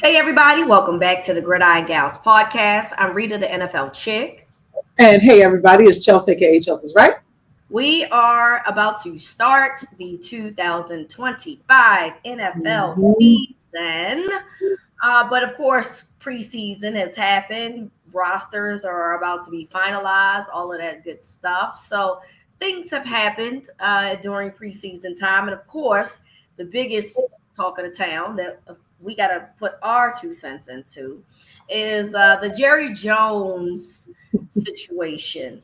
Hey everybody, welcome back to the Gridiron Gals podcast. I'm Reeta, the NFL chick. And hey everybody, it's Chels, aka Chelsea's right. We are about to start the 2025 NFL season. But of course, preseason has happened. Rosters are about to be finalized, all of that good stuff. So things have happened during preseason time. And of course, the biggest talk of the town that we got to put our 2 cents into is the Jerry Jones situation.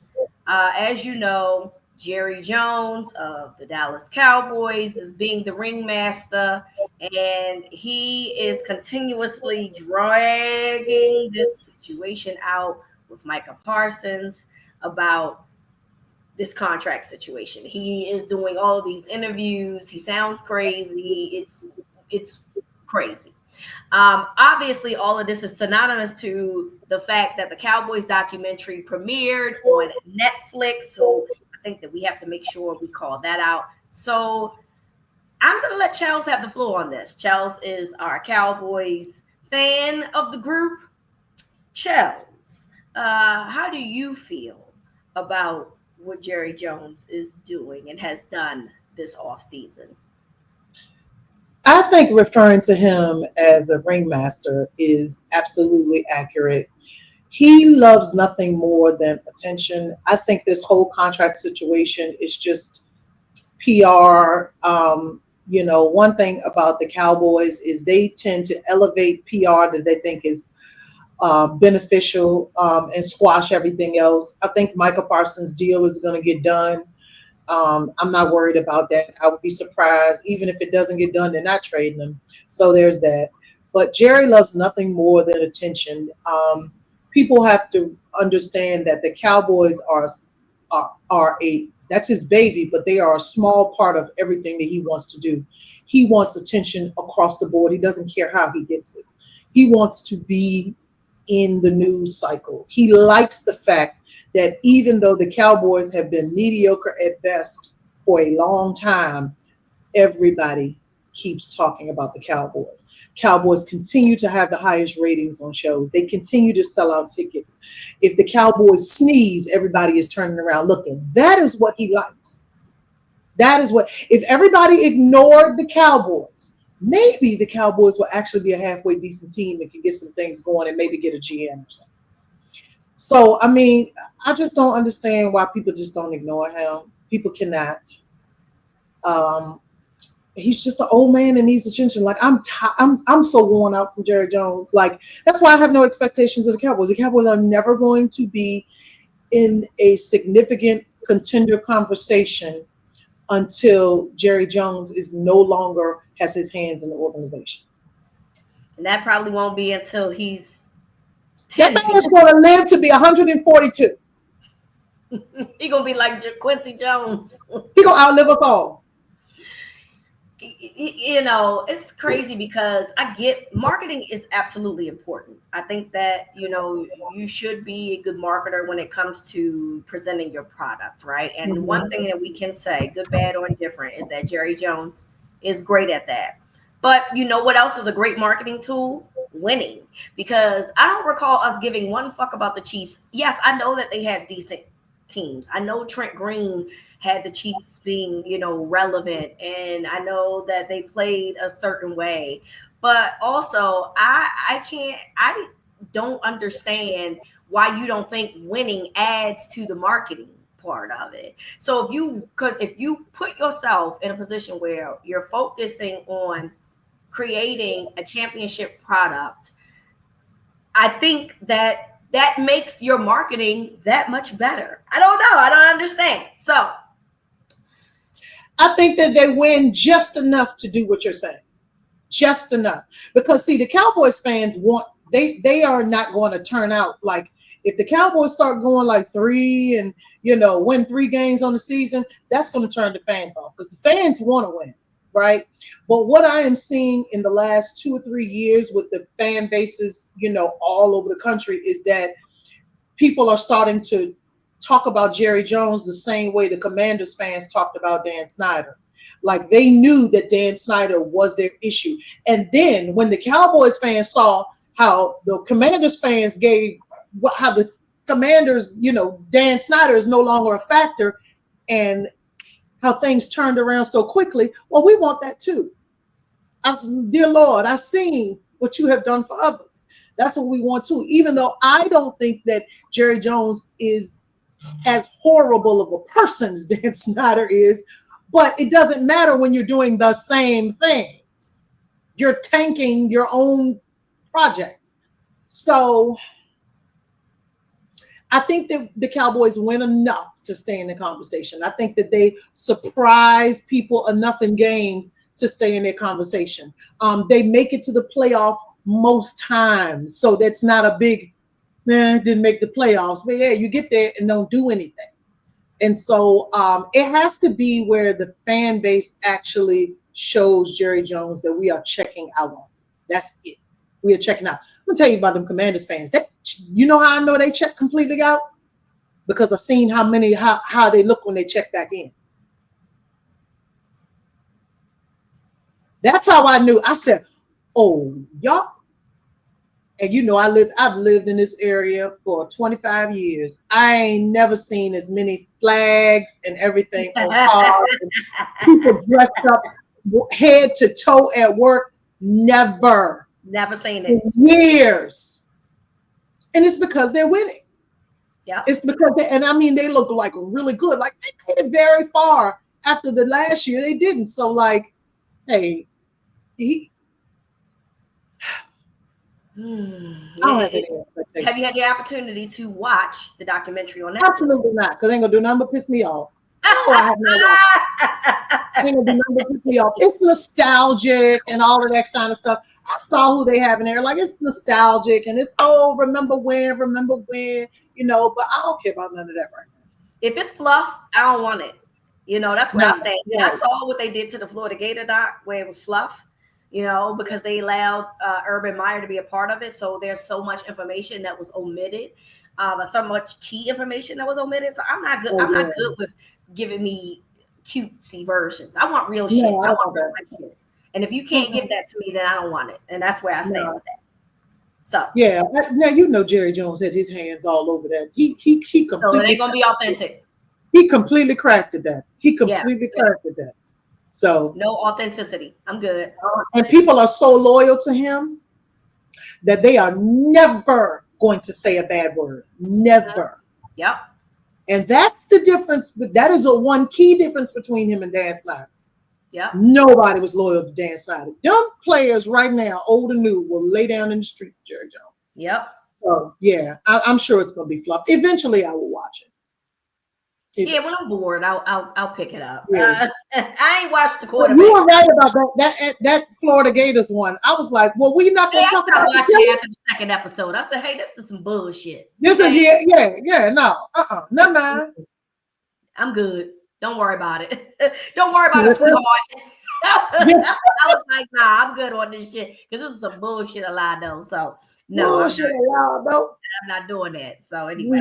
As you know, Jerry Jones of the Dallas Cowboys is being the ringmaster, and he is continuously dragging this situation out with Micah Parsons about this contract situation. He is doing all these interviews. He sounds crazy. It's crazy. Obviously, all of this is synonymous to the fact that the Cowboys documentary premiered on Netflix. So I think that we have to make sure we call that out. So I'm going to let Chels have the floor on this. Chels is our Cowboys fan of the group. Chels, how do you feel about what Jerry Jones is doing and has done this offseason? I think referring to him as a ringmaster is absolutely accurate. He loves nothing more than attention. I think this whole contract situation is just PR. One thing about the Cowboys is they tend to elevate PR that they think is beneficial and squash everything else. I think Micah Parsons' deal is going to get done. I'm not worried about that. I would be surprised. Even if it doesn't get done, they're not trading him. So there's that. But Jerry loves nothing more than attention. People have to understand that the Cowboys that's his baby, but they are a small part of everything that he wants to do. He wants attention across the board. He doesn't care how he gets it. He wants to be in the news cycle. He likes the fact that even though the Cowboys have been mediocre at best for a long time, everybody keeps talking about the Cowboys. Cowboys continue to have the highest ratings on shows. They continue to sell out tickets. If the Cowboys sneeze, everybody is turning around looking. That is what he likes. That is what, if everybody ignored the Cowboys, maybe the Cowboys will actually be a halfway decent team that can get some things going and maybe get a GM or something. So, I just don't understand why people just don't ignore him. People cannot. He's just an old man and needs attention. Like I'm so worn out from Jerry Jones. Like that's why I have no expectations of the Cowboys. The Cowboys are never going to be in a significant contender conversation until Jerry Jones is no longer has his hands in the organization. And that probably won't be until he's that man's going to live to be 142. He's going to be like Quincy Jones. He's going to outlive us all. It's crazy because I get marketing is absolutely important. I think that, you should be a good marketer when it comes to presenting your product, right? And one thing that we can say, good, bad, or indifferent, is that Jerry Jones is great at that. But you know what else is a great marketing tool? Winning. Because I don't recall us giving one fuck about the Chiefs. Yes, I know that they have decent teams. I know Trent Green had the Chiefs being, relevant. And I know that they played a certain way. But also, I don't understand why you don't think winning adds to the marketing part of it. So if you put yourself in a position where you're focusing on creating a championship product, I think that makes your marketing that much better. I don't know. I don't understand. So I think that they win just enough to do what you're saying. Just enough. Because see, the Cowboys fans they are not going to turn out like if the Cowboys start going like 3 and win 3 games on the season, that's going to turn the fans off because the fans want to win, right? But what I am seeing in the last 2 or 3 years with the fan bases, all over the country is that people are starting to talk about Jerry Jones the same way the Commanders fans talked about Dan Snyder. Like they knew that Dan Snyder was their issue. And then when the Cowboys fans saw how the Commanders fans how the Commanders, Dan Snyder is no longer a factor, and how things turned around so quickly. Well, we want that too. Dear Lord, I've seen what you have done for others. That's what we want too. Even though I don't think that Jerry Jones is as horrible of a person as Dan Snyder is, but it doesn't matter when you're doing the same things. You're tanking your own project. So I think that the Cowboys win enough to stay in the conversation. I think that they surprise people enough in games to stay in their conversation. They make it to the playoff most times. So that's not a big, didn't make the playoffs. But yeah, you get there and don't do anything. And so it has to be where the fan base actually shows Jerry Jones that we are checking out on. That's it. We are checking out. I'm gonna tell you about them Commanders fans. You know how I know they check completely out? Because I've seen how they look when they check back in. That's how I knew. I said, "Oh, y'all." And I've lived in this area for 25 years. I ain't never seen as many flags and everything on cars and people dressed up head to toe at work. Never seen it in years. And it's because they're winning. Yeah. It's because they look like really good. Like they made it very far after the last year. They didn't. So like, hey, have you had the opportunity to watch the documentary on that? Absolutely not, because they ain't gonna do nothing but piss me off. Oh, I have no ain't gonna do nothing but piss me off. It's nostalgic and all of that kind of stuff. I saw who they have in there. Like, it's nostalgic and it's remember when, but I don't care about none of that right now. If it's fluff, I don't want it. That's where I stand. I saw what they did to the Florida Gator doc where it was fluff. Because they allowed Urban Meyer to be a part of it. So there's so much information that was omitted, so much key information that was omitted. So I'm not good. I'm not good with giving me cutesy versions. I want real shit. I want real shit. And if you can't give that to me, then I don't want it. And that's where I stand with that. So yeah, now Jerry Jones had his hands all over that. He completely. So it ain't gonna be authentic. He completely crafted that. Crafted that. So no authenticity. I'm good. And people are so loyal to him that they are never going to say a bad word. Never. Yep. And that's the difference. That is one key difference between him and Dan Snyder. Yep. Nobody was loyal to Dan Snyder. Young players right now, old and new, will lay down in the street with Jerry Jones. Yep. So yeah, I'm sure it's going to be fluff. Eventually, I will watch it. Yeah, when I'm bored, I'll pick it up. Yeah. I ain't watched the quarterback. You were right about that Florida Gators one. I was like, well, we're not going to talk about it after the second episode. I said, hey, this is some bullshit. No. I'm good. Don't worry about it. Don't worry about it, sweetheart. I was like, nah, I'm good on this shit because this is some bullshit Alado. So no, I'm not doing that. So anyway,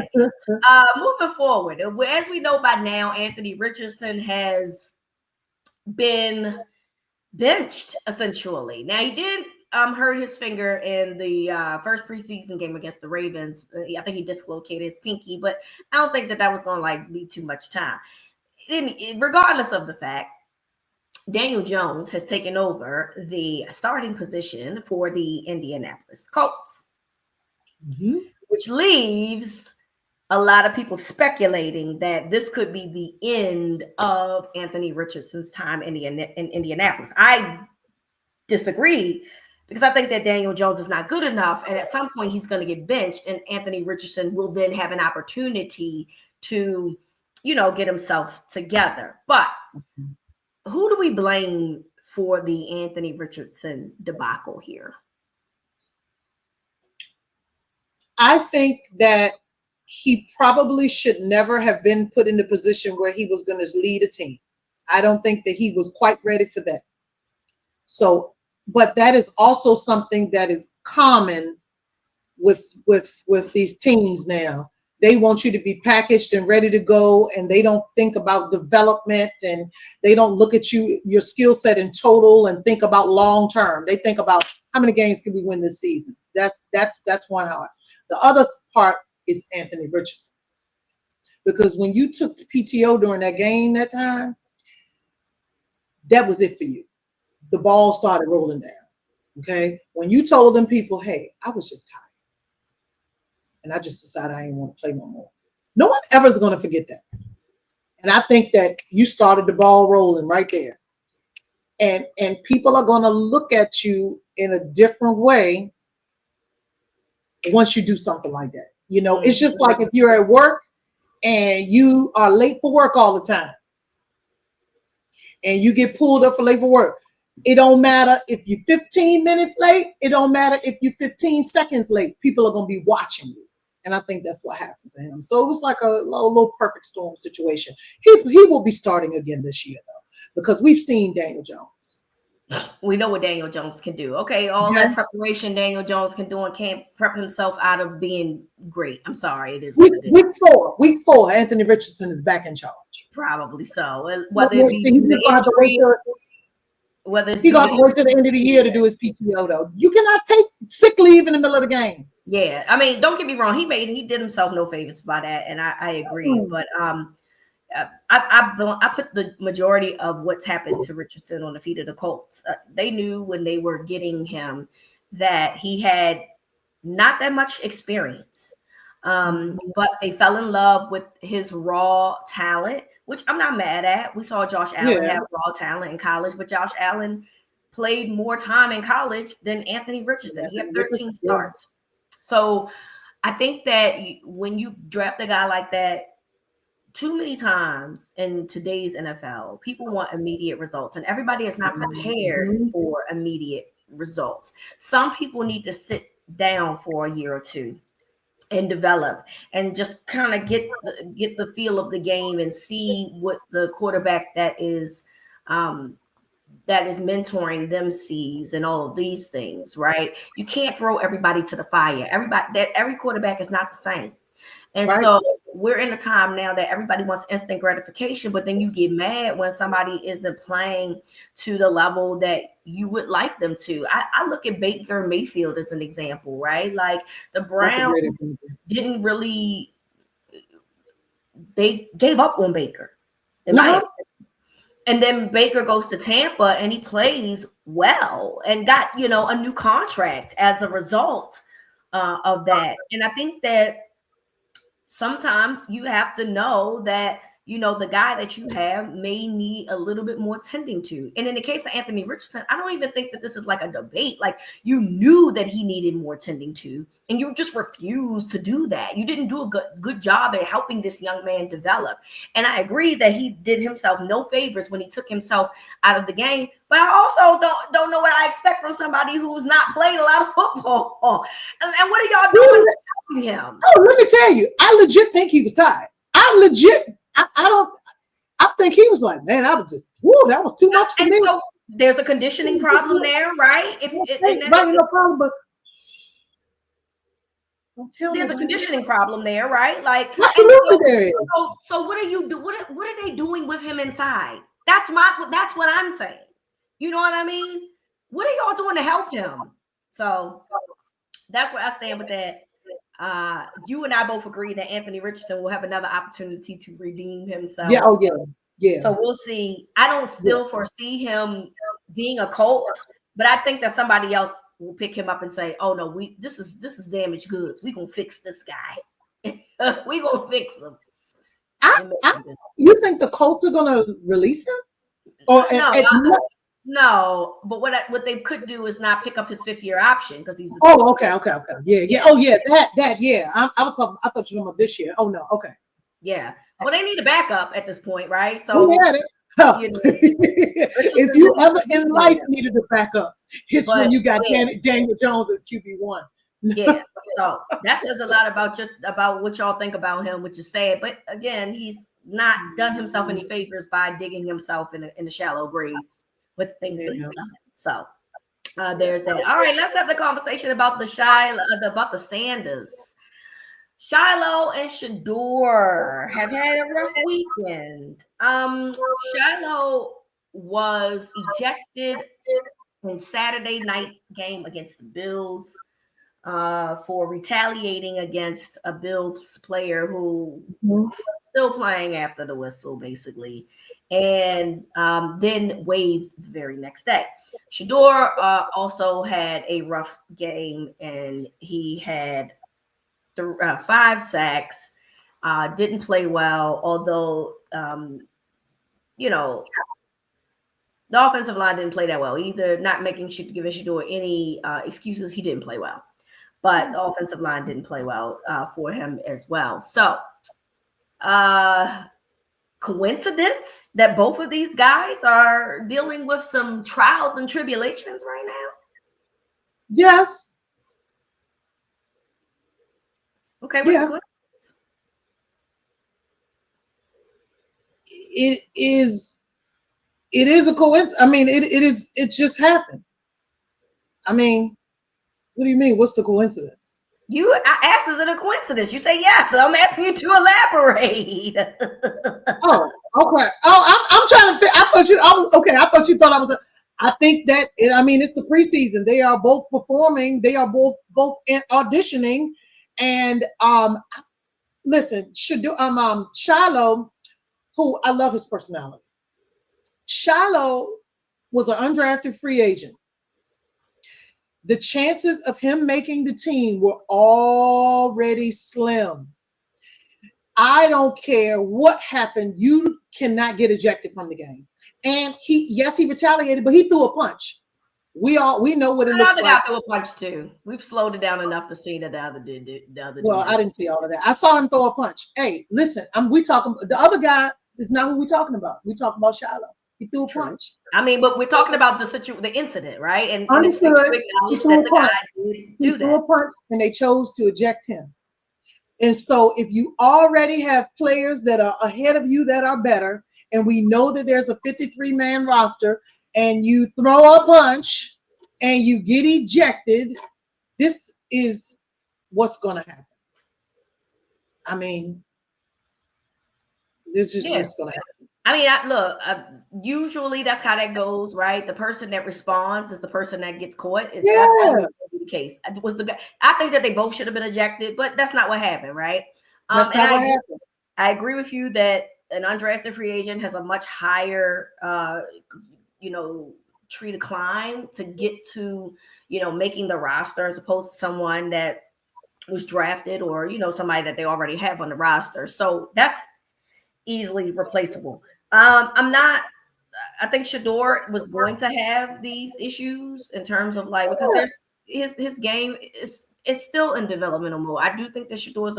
moving forward, as we know by now, Anthony Richardson has been benched essentially. Now he did hurt his finger in the first preseason game against the Ravens. I think he dislocated his pinky, but I don't think that was going to be too much time. Regardless of the fact, Daniel Jones has taken over the starting position for the Indianapolis Colts, which leaves a lot of people speculating that this could be the end of Anthony Richardson's time in Indianapolis. I disagree because I think that Daniel Jones is not good enough, and at some point he's going to get benched, and Anthony Richardson will then have an opportunity to, get himself together. But who do we blame for the Anthony Richardson debacle here? I think that he probably should never have been put in the position where he was going to lead a team. I don't think that he was quite ready for that. So, but that is also something that is common with these teams now. They want you to be packaged and ready to go, and they don't think about development, and they don't look at your skill set in total and think about long term. They think about how many games can we win this season. That's one part. The other part is Anthony Richardson, because when you took PTO during that game that time, that was it for you. The ball started rolling down. Okay, when you told them people, hey, I was just tired. And I just decided I didn't want to play no more. No one ever is going to forget that. And I think that you started the ball rolling right there. And people are going to look at you in a different way once you do something like that. You know, it's just like if you're at work and you are late for work all the time and you get pulled up for late for work. It don't matter if you're 15 minutes late. It don't matter if you're 15 seconds late. People are going to be watching you. And I think that's what happened to him. So it was like a little perfect storm situation. He will be starting again this year, though, because we've seen Daniel Jones. We know what Daniel Jones can do. Okay, all that preparation Daniel Jones can do and can't prep himself out of being great. I'm sorry, it is what it is. Week four, Anthony Richardson is back in charge. Probably so. Whether it be the injury, whether it's he got to wait to the end of the year to do his PTO, though. You cannot take sick leave in the middle of the game. Yeah, I mean, don't get me wrong. He did himself no favors by that, and I agree. But I put the majority of what's happened to Richardson on the feet of the Colts. They knew when they were getting him that he had not that much experience, but they fell in love with his raw talent, which I'm not mad at. We saw Josh Allen have raw talent in college, but Josh Allen played more time in college than Anthony Richardson. He had 13 starts. So I think that when you draft a guy like that, too many times in today's NFL, people want immediate results, and everybody is not prepared for immediate results. Some people need to sit down for a year or two and develop and just kind of get the feel of the game and see what the quarterback that is mentoring them sees and all of these things, right? You can't throw everybody to the fire. Every quarterback is not the same. And so we're in a time now that everybody wants instant gratification, but then you get mad when somebody isn't playing to the level that you would like them to. I look at Baker Mayfield as an example, right? Like the Browns didn't really, they gave up on Baker. And then Baker goes to Tampa and he plays well and got, a new contract as a result of that. And I think that sometimes you have to know that, the guy that you have may need a little bit more tending to. And in the case of Anthony Richardson, I don't even think that this is like a debate. Like you knew that he needed more tending to, and you just refused to do that. You didn't do a good job at helping this young man develop. And I agree that he did himself no favors when he took himself out of the game. But I also don't know what I expect from somebody who's not played a lot of football. And what are y'all doing to helping him? Oh, let me tell you, I legit think he was tired. I think he was like, man, that was too much for me. So there's a conditioning problem there, right? No problem, but don't tell me. There's a conditioning problem there, right? Like, absolutely there is. So what are you do? What are they doing with him inside? That's what I'm saying. You know what I mean? What are y'all doing to help him? So that's where I stand with that. You and I both agree that Anthony Richardson will have another opportunity to redeem himself. Yeah. Oh, yeah. So we'll see. I don't still foresee him being a Colt, but I think that somebody else will pick him up and say, "Oh no, this is damaged goods. We gonna fix this guy. We gonna fix him." You think the Colts are gonna release him? Or no, but what they could do is not pick up his 5th-year option because he's. Oh, okay. Yeah. Oh, yeah. That. Yeah. I thought you were talking about this year. Oh no. Okay. Yeah. Well, they need a backup at this point, right? So. If you ever in life needed a backup, it's when you got Daniel Jones as QB1. Yeah. So that says a lot about what y'all think about him, which is sad. But again, he's not done himself any favors by digging himself in a shallow grave with things that he's done. So there's that. All right, let's have the conversation about the Sanders. Shilo and Shedeur have had a rough weekend. Shilo was ejected in Saturday night's game against the Bills for retaliating against a Bills player who Mhm. was still playing after the whistle, basically, and then waived the very next day. Shedeur also had a rough game, and he had 5 sacks. Didn't play well, although you know the offensive line didn't play that well either. Not making giving Shedeur any excuses, he didn't play well, but the offensive line didn't play well for him as well. So, coincidence that both of these guys are dealing with some trials and tribulations right now? Yes. Okay, what's the Yes. coincidence? It is. It is a coincidence. I mean, it is. It just happened. I mean, what do you mean? What's the coincidence? I asked, is it a coincidence? You say yes. So I'm asking you to elaborate. Oh, okay. Oh, I'm trying to. I thought you. I was okay. I thought you thought I was. I think that. I mean, it's the preseason. They are both performing. They are both auditioning, and listen, Shilo, who I love his personality. Shilo was an undrafted free agent. The chances of him making the team were already slim. I don't care what happened. You cannot get ejected from the game. And he retaliated, but he threw a punch. We know what it looks like. The other guy threw a punch too. We've slowed it down enough to see that the other did. Well, I didn't see all of that. I saw him throw a punch. Hey, listen, we talking. The other guy is not who we're talking about. We talking about Shilo. He threw a punch. I mean, but we're talking about the incident, right? And it's fair to to acknowledge that the guy did do that. Threw a punch, and they chose to eject him. And so, if you already have players that are ahead of you that are better, and we know that there's a 53-man roster, and you throw a punch and you get ejected, this is what's going to happen. I mean, this is what's going to happen. I mean, usually that's how that goes, right? The person that responds is the person that gets caught. That's the case. I think that they both should have been ejected, but that's not what happened, right? That's not what happened. I agree with you that an undrafted free agent has a much higher, tree to climb to get to, making the roster as opposed to someone that was drafted or, somebody that they already have on the roster. So that's easily replaceable. I think Shedeur was going to have these issues in terms of because there's his game is still in developmental mode. I do think that Shedeur is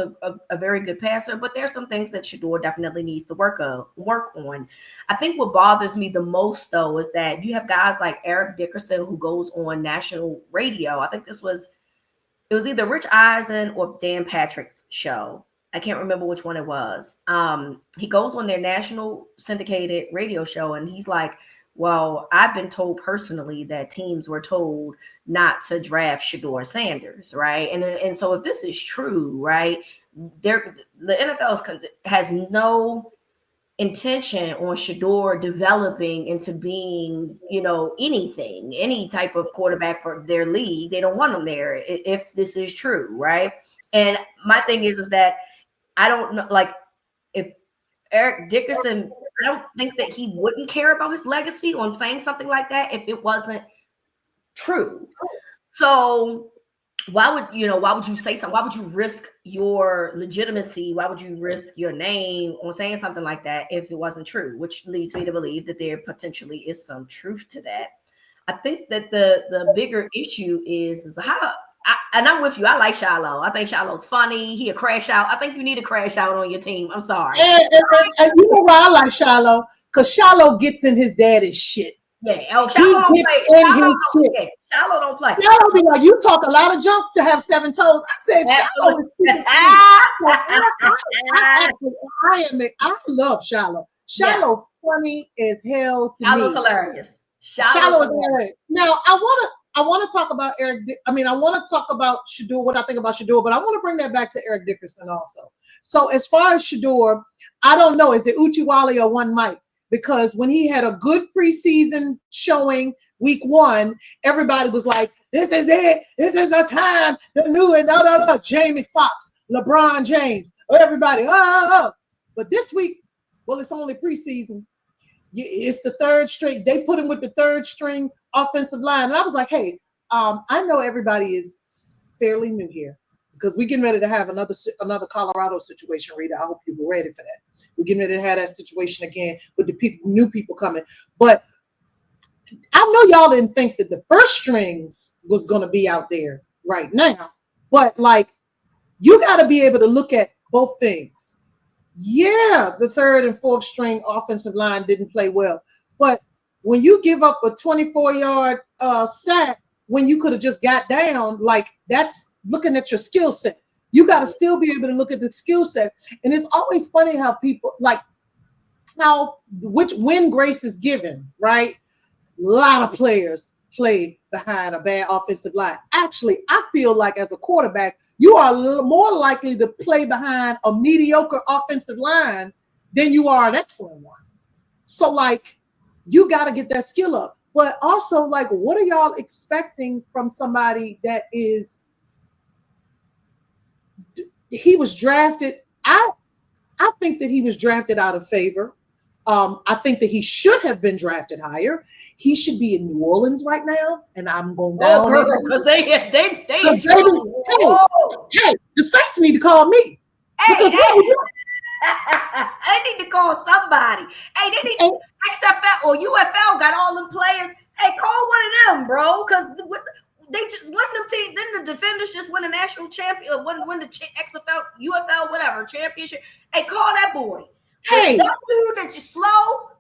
a very good passer, but there's some things that Shedeur definitely needs to work on. I think what bothers me the most though is that you have guys like Eric Dickerson who goes on national radio. I think it was either Rich Eisen or Dan Patrick's show. I can't remember which one it was. He goes on their national syndicated radio show and he's like, well, I've been told personally that teams were told not to draft Shedeur Sanders, right? And so if this is true, right, the NFL has no intention on Shedeur developing into being, anything, any type of quarterback for their league. They don't want him there if this is true, right? And my thing is that I don't know, if Eric Dickerson, I don't think that he wouldn't care about his legacy on saying something like that if it wasn't true. So why would you say something? Why would you risk your legitimacy? Why would you risk your name on saying something like that if it wasn't true? Which leads me to believe that there potentially is some truth to that. I think that the bigger issue is how. And I'm with you. I like Shilo. I think Shilo's funny. He a crash out. I think you need to crash out on your team. I'm sorry. And you know why I like Shilo? Because Shilo gets in his daddy's shit. Yeah. Oh, Shilo don't play. Shilo don't play. Shilo be like, you talk a lot of junk to have 7 toes. I said, Shilo. I love Shilo. Shilo funny as hell to me. Shilo's hilarious. Shilo is hilarious. Now, I I want to talk about I want to talk about Shedeur, what I think about Shedeur, but I want to bring that back to Eric Dickerson also. So as far as Shedeur, I don't know, is it Uchiwali or one Mike? Because when he had a good preseason showing week 1, everybody was like, this is it. This is the time. The new and Jamie Foxx, LeBron James, everybody. But this week, well, it's only preseason. It's the third string. They put him with the third string offensive line. And I was like, hey, I know everybody is fairly new here because we're getting ready to have another Colorado situation, Rita. I hope you were ready for that. We're getting ready to have that situation again with the new people coming. But I know y'all didn't think that the first strings was going to be out there right now. But, like, you got to be able to look at both things. Yeah, the third and fourth string offensive line didn't play well. But when you give up a 24-yard sack when you could have just got down, like, that's looking at your skill set. You got to still be able to look at the skill set. And it's always funny how people, like, when grace is given, right? A lot of players play behind a bad offensive line. Actually, I feel like as a quarterback, you are more likely to play behind a mediocre offensive line than you are an excellent one. So, like, you got to get that skill up. But also, like, what are y'all expecting from somebody that is – he was drafted – I think that he was drafted out of favor. I think that he should have been drafted higher. He should be in New Orleans right now, and I'm going down. Oh, girl, because they hey, the Saints need to call me. Hey, they need to call somebody. Hey, they need XFL or UFL got all them players. Hey, call one of them, bro, because they just one of them teams. Then the Defenders just win a national champion, win the XFL, UFL, whatever championship. Hey, call that boy. Hey, that dude that you slow.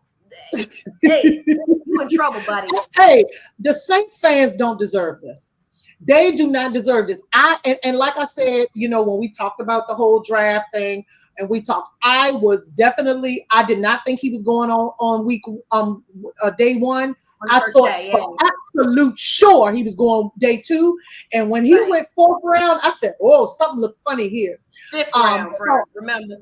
Hey, you in trouble, buddy. Hey, the Saints fans don't deserve this. They do not deserve this. And like I said, you know, when we talked about the whole draft thing, and we talked, I did not think he was going on week day 1. I thought absolute sure he was going day 2. And when he went 4th round, I said, oh, something looked funny here. 5th round, remember?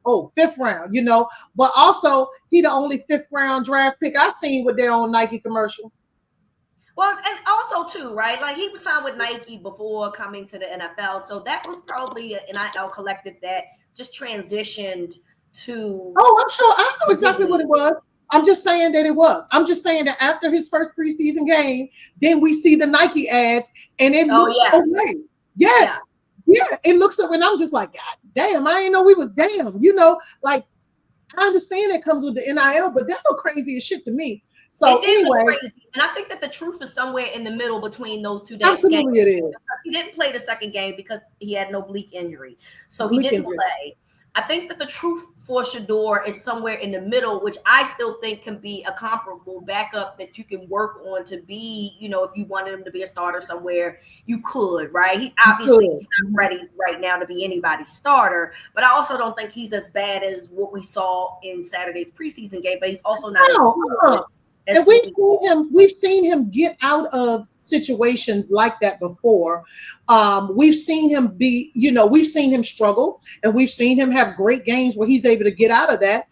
5th round, you know. But also, he the only 5th round draft pick I've seen with their own Nike commercial. Well, and also too, right? Like, he was signed with Nike before coming to the NFL, so that was probably an NIL collective that just transitioned to. Oh, I'm sure. I know exactly what it was. I'm just saying that it was. I'm just saying that after his first preseason game, then we see the Nike ads, and it looks okay. Yeah, it looks like, and I'm just like, God damn, I didn't know we was damn. You know, like, I understand it comes with the NIL, but that look crazy as shit to me. So anyway, and I think that the truth is somewhere in the middle between those two absolutely games. It is. He didn't play the second game because he had no oblique injury, so he didn't play. I think that the truth for Shedeur is somewhere in the middle, which I still think can be a comparable backup that you can work on to be, you know, if you wanted him to be a starter somewhere, you could, right? He's not ready right now to be anybody's starter, but I also don't think he's as bad as what we saw in Saturday's preseason game, but he's also not. And we've seen him get out of situations like that before. We've seen him we've seen him struggle, and we've seen him have great games where he's able to get out of that.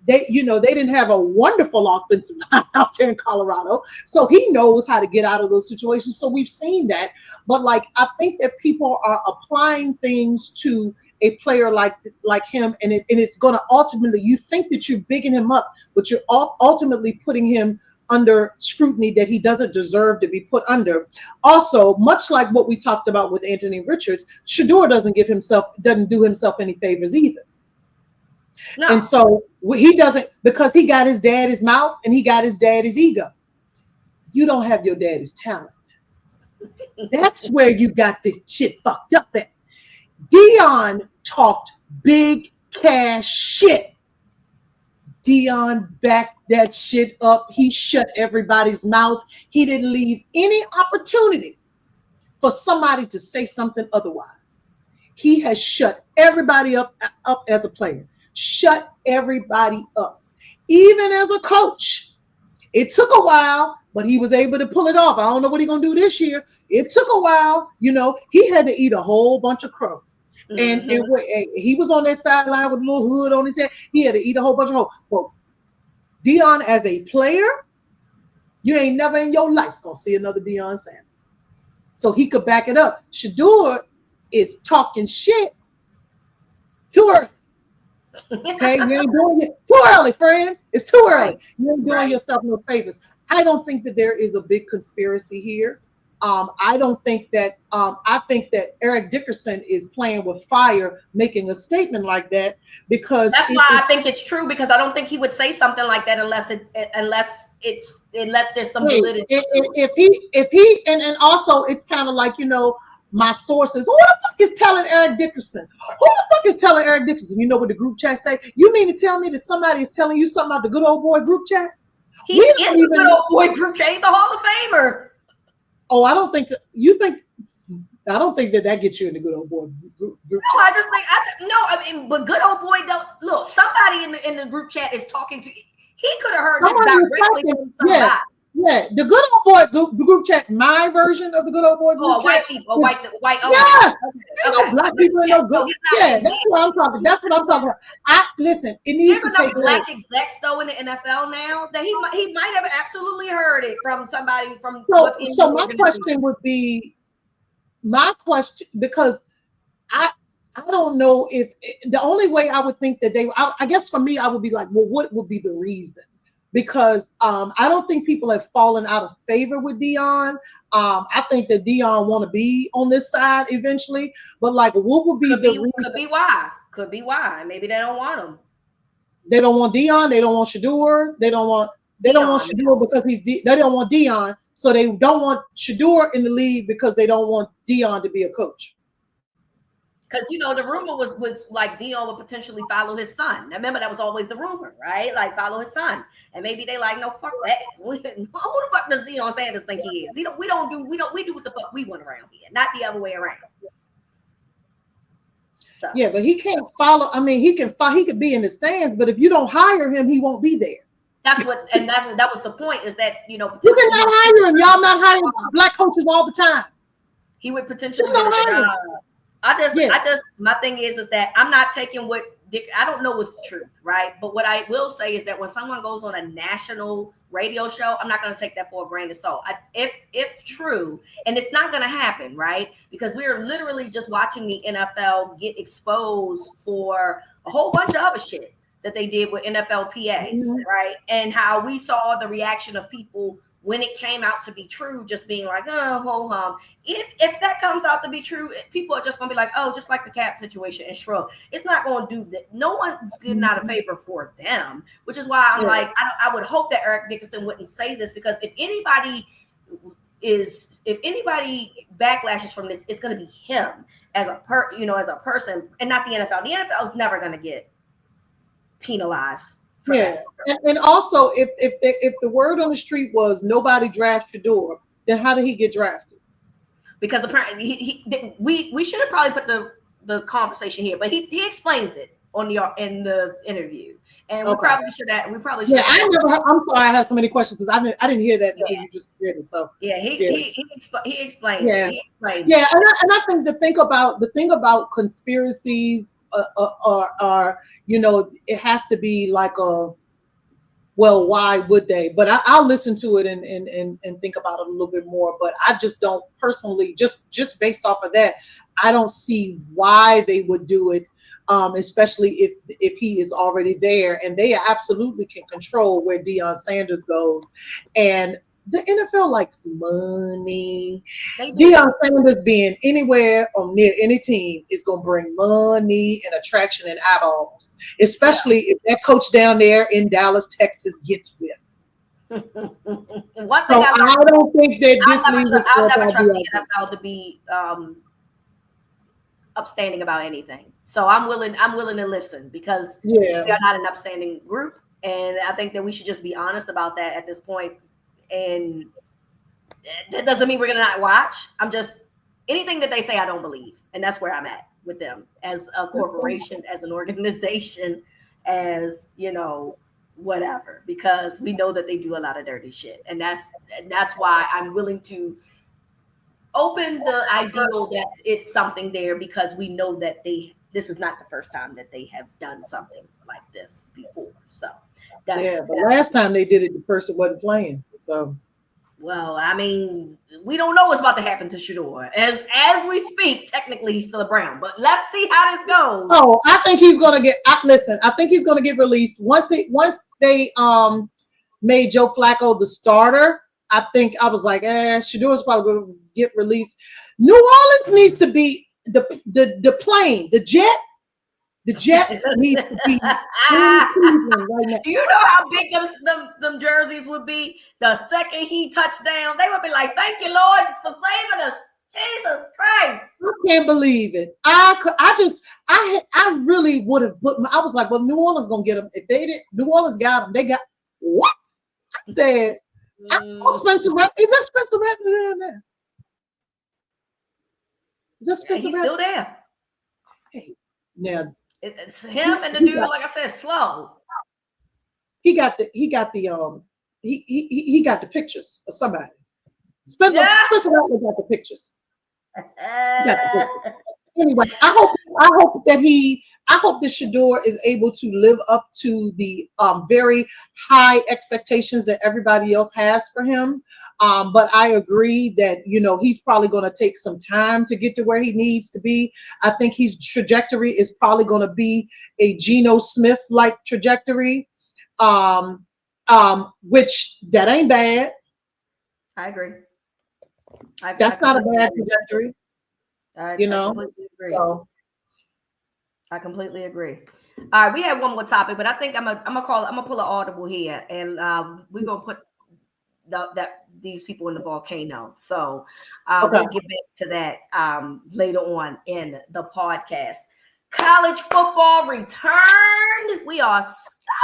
They didn't have a wonderful offensive line out there in Colorado, so he knows how to get out of those situations. So we've seen that, but like, I think that people are applying things to a player like him, and it's going to ultimately, you think that you're bigging him up, but you're ultimately putting him under scrutiny that he doesn't deserve to be put under. Also, much like what we talked about with Anthony Richardson, Shedeur doesn't do himself any favors either. No. And so he doesn't, because he got his daddy's mouth and he got his daddy's ego. You don't have your daddy's talent. That's where you got the shit fucked up at. Dion talked big cash shit. Dion backed that shit up. He shut everybody's mouth. He didn't leave any opportunity for somebody to say something otherwise. He has shut everybody up as a player. Shut everybody up. Even as a coach. It took a while, but he was able to pull it off. I don't know what he's gonna do this year. It took a while, he had to eat a whole bunch of crow. And he was on that sideline with a little hood on his head. He had to eat a whole bunch of hoes. But Deion, as a player, you ain't never in your life gonna see another Deion Sanders. So he could back it up. Shedeur is talking shit too early. Okay, you ain't doing it too early, friend. It's too early. You ain't doing yourself no favors. I don't think that there is a big conspiracy here. I don't think that. I think that Eric Dickerson is playing with fire, making a statement like that because that's why I think it's true. Because I don't think he would say something like that unless there's some validity. If he and also it's kind of like my sources. Who the fuck is telling Eric Dickerson? Who the fuck is telling Eric Dickerson? You know what the group chat say? You mean to tell me that somebody is telling you something about the good old boy group chat? He's in the good old boy group chat. He's a Hall of Famer. Oh, I don't think that gets you in the good old boy group no, I just think but good old boy don't look. Somebody in the group chat is talking to. He could have heard this directly from somebody. Yeah, the good old boy group chat. My version of the good old boy group chat. White people, white. Yes, ain't no black people in no good. That's what I'm talking. That's what I'm talking about. Listen. It needs to take black execs though in the NFL now that he might have absolutely heard it from somebody from. So my question would be, because I don't know if the only way I would think that I guess for me I would be like, well, what would be the reason? Because I don't think people have fallen out of favor with Deion. I think that Deion want to be on this side eventually, but like, what would be the reason? Could be why. Maybe they don't want him. They don't want Deion. They don't want Shedeur. They don't want Shedeur because they don't want Deion. So they don't want Shedeur in the league because they don't want Deion to be a coach. Because the rumor was like Deion would potentially follow his son. Now, remember that was always the rumor, right? Like follow his son, and maybe they like no fuck that. Who the fuck does Deion Sanders think he is? We do what the fuck we want around here, not the other way around. So. Yeah, but he can't follow. I mean, he could be in the stands, but if you don't hire him, he won't be there. That's what, and that was the point. Is that you cannot hire him. Y'all not hiring black coaches all the time. He would potentially. Just don't hire him. I just, my thing is that I'm not taking what I don't know what's the truth, right? But what I will say is that when someone goes on a national radio show, I'm not going to take that for a grain of salt. If true, and it's not going to happen, right? Because we're literally just watching the NFL get exposed for a whole bunch of other shit that they did with NFLPA, right? And how we saw the reaction of people when it came out to be true, just being like, oh, ho hum. If that comes out to be true, people are just gonna be like, oh, just like the Cap situation and shrug. It's not gonna do that. No one's getting out of favor for them, which is why I'm like, I would hope that Eric Dickerson wouldn't say this, because if anybody backlashes from this, it's gonna be him as a person, and not the NFL. The NFL is never gonna get penalized. Yeah, and also if the word on the street was nobody drafted Shedeur, then how did he get drafted? Because apparently we should have probably put the conversation here, but he explains it in the interview, and we probably should have. Yeah, I'm sorry, I have so many questions because I didn't hear that until you just said it. So he explained. Yeah, he explained. Yeah, and I think the thing about conspiracies. It has to be like why would they? But I'll listen to it and think about it a little bit more. But I just don't personally, just based off of that, I don't see why they would do it, especially if he is already there, and they absolutely can control where Deion Sanders goes. And the NFL likes money. Deion Sanders being anywhere or near any team is going to bring money and attraction and eyeballs, especially if that coach down there in Dallas, Texas gets with. I don't think that I'll never trust the NFL to be upstanding about anything. So I'm willing to listen, because we are not an upstanding group, and I think that we should just be honest about that at this point. And that doesn't mean we're going to not watch. Anything that they say, I don't believe. And that's where I'm at with them as a corporation, as an organization, as, whatever, because we know that they do a lot of dirty shit, and that's why I'm willing to open the ideal that it's something there, because we know that this is not the first time that they have done something like this before. So Yeah, but last time they did it, the person wasn't playing. So well, I mean, we don't know what's about to happen to Shedeur. As we speak, technically he's still a Brown, but let's see how this goes. Oh, I think he's gonna get. Listen, I think he's gonna get released once they made Joe Flacco the starter. I think I was like, Shedeur's probably gonna get released. New Orleans needs to be the plane, the jet. The jet needs to be right now. Do you know how big them jerseys would be? The second he touched down, they would be like, "Thank you, Lord, for saving us." Jesus Christ! I can't believe it. I really would have put. I was like, well, New Orleans gonna get them. If they didn't, New Orleans got them. They got what? I said, Spencer Rattler. Is that Spencer Rattler there? Is that Spencer He's Rattler? still there. Hey, now it's him and the dude, like I said, slow. He got the pictures of somebody. Spencer Rattler got the pictures. Anyway, I hope that Shedeur is able to live up to the very high expectations that everybody else has for him. But I agree that he's probably going to take some time to get to where he needs to be. I think his trajectory is probably going to be a Geno Smith like trajectory, which that ain't bad. I agree. That's not a bad trajectory. I completely agree. So. I completely agree. All right, we have one more topic, but I think I'm gonna pull an audible here, and we're gonna put these people in the volcano. So we'll get back to that later on in the podcast. College football returned. We are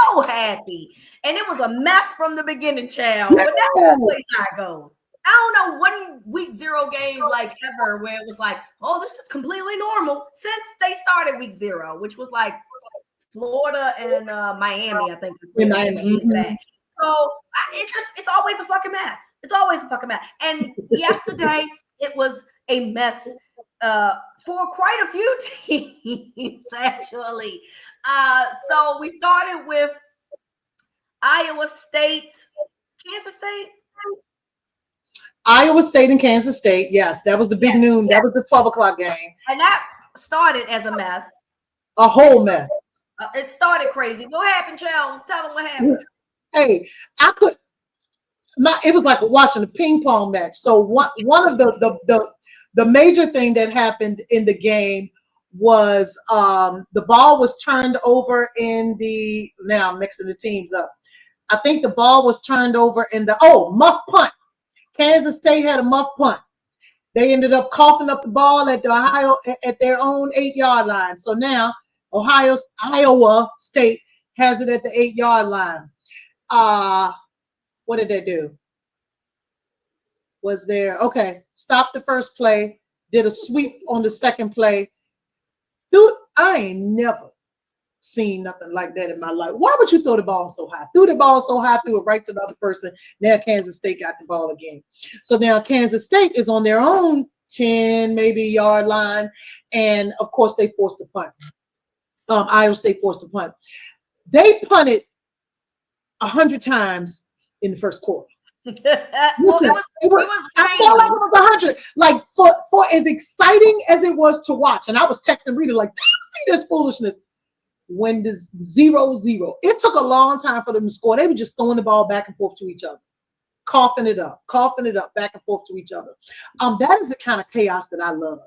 so happy, and it was a mess from the beginning, child. But that's always how it goes. I don't know one week 0 game like ever where it was like, oh, this is completely normal since they started week 0, which was like Florida and Miami, I think. In Miami. So it's always a fucking mess. It's always a fucking mess. And yesterday it was a mess for quite a few teams, actually. So we started with Iowa State, Kansas State. Iowa State and Kansas State. Yes, that was the big noon. That was the 12 o'clock game. And that started as a mess. A whole mess. It started crazy. What happened, Chels? Tell them what happened. Hey, it was like watching a ping pong match. So one of the major thing that happened in the game was the ball was turned over now I'm mixing the teams up. I think the ball was turned over in muff punt. Kansas State had a muff punt. They ended up coughing up the ball at their own 8-yard line. So now Iowa State has it at the 8-yard line. What did they do? Stopped the first play, did a sweep on the second play. Dude, I ain't never seen nothing like that in my life. Why would you throw the ball so high? Threw the ball so high, threw it right to the other person. Now Kansas State got the ball again. So now Kansas State is on their own 10, maybe yard line. And of course they forced the punt. Iowa State forced the punt. They punted 100 times in the first quarter. I felt like it was 100. Like for as exciting as it was to watch, and I was texting Reeta like, see this foolishness. When the 0-0, it took a long time for them to score. They were just throwing the ball back and forth to each other, coughing it up, back and forth to each other. That is the kind of chaos that I love.